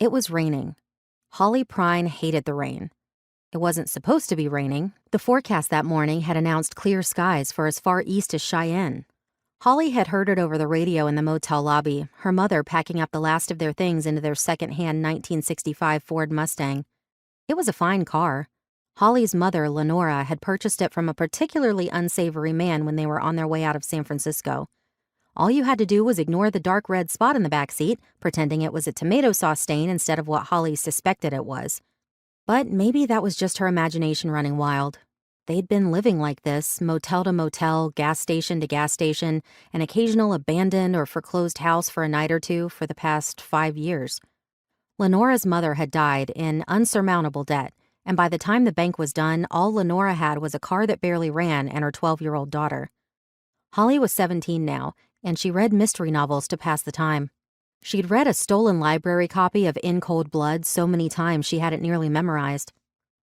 It was raining. Holly Prine hated the rain. It wasn't supposed to be raining. The forecast that morning had announced clear skies for as far east as Cheyenne. Holly had heard it over the radio in the motel lobby, her mother packing up the last of their things into their second-hand 1965 Ford Mustang. It was a fine car. Holly's mother, Lenora, had purchased it from a particularly unsavory man when they were on their way out of San Francisco. All you had to do was ignore the dark red spot in the back seat, pretending it was a tomato sauce stain instead of what Holly suspected it was. But maybe that was just her imagination running wild. They'd been living like this, motel to motel, gas station to gas station, an occasional abandoned or foreclosed house for a night or two for the past 5 years. Lenora's mother had died in unsurmountable debt, and by the time the bank was done, all Lenora had was a car that barely ran and her 12-year-old daughter. Holly was 17 now, and she read mystery novels to pass the time. She'd read a stolen library copy of In Cold Blood so many times she had it nearly memorized.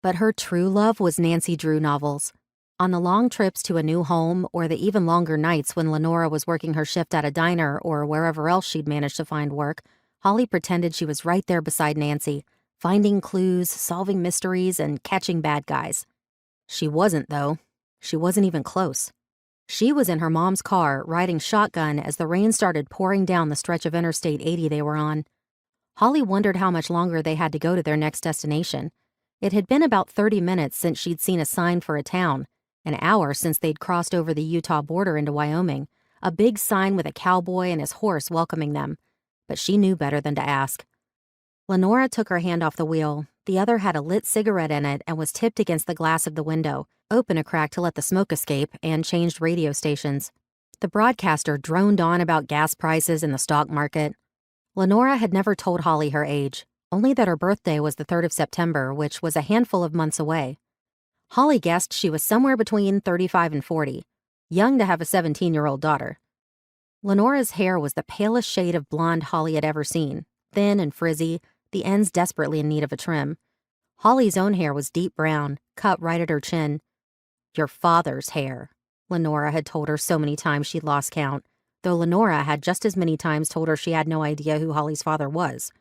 But her true love was Nancy Drew novels. On the long trips to a new home, or the even longer nights when Lenora was working her shift at a diner or wherever else she'd managed to find work, Holly pretended she was right there beside Nancy, finding clues, solving mysteries, and catching bad guys. She wasn't, though. She wasn't even close. She was in her mom's car, riding shotgun as the rain started pouring down the stretch of Interstate 80 they were on. Holly wondered how much longer they had to go to their next destination. It had been about 30 minutes since she'd seen a sign for a town, an hour since they'd crossed over the Utah border into Wyoming, a big sign with a cowboy and his horse welcoming them. But she knew better than to ask. Lenora took her hand off the wheel. The other had a lit cigarette in it and was tipped against the glass of the window, open a crack to let the smoke escape, and changed radio stations. The broadcaster droned on about gas prices and the stock market. Lenora had never told Holly her age, only that her birthday was the 3rd of September, which was a handful of months away. Holly guessed she was somewhere between 35 and 40, young to have a 17-year-old daughter. Lenora's hair was the palest shade of blonde Holly had ever seen, thin and frizzy, the ends desperately in need of a trim. Holly's own hair was deep brown, cut right at her chin. "Your father's hair," Lenora had told her so many times she'd lost count, though Lenora had just as many times told her she had no idea who Holly's father was.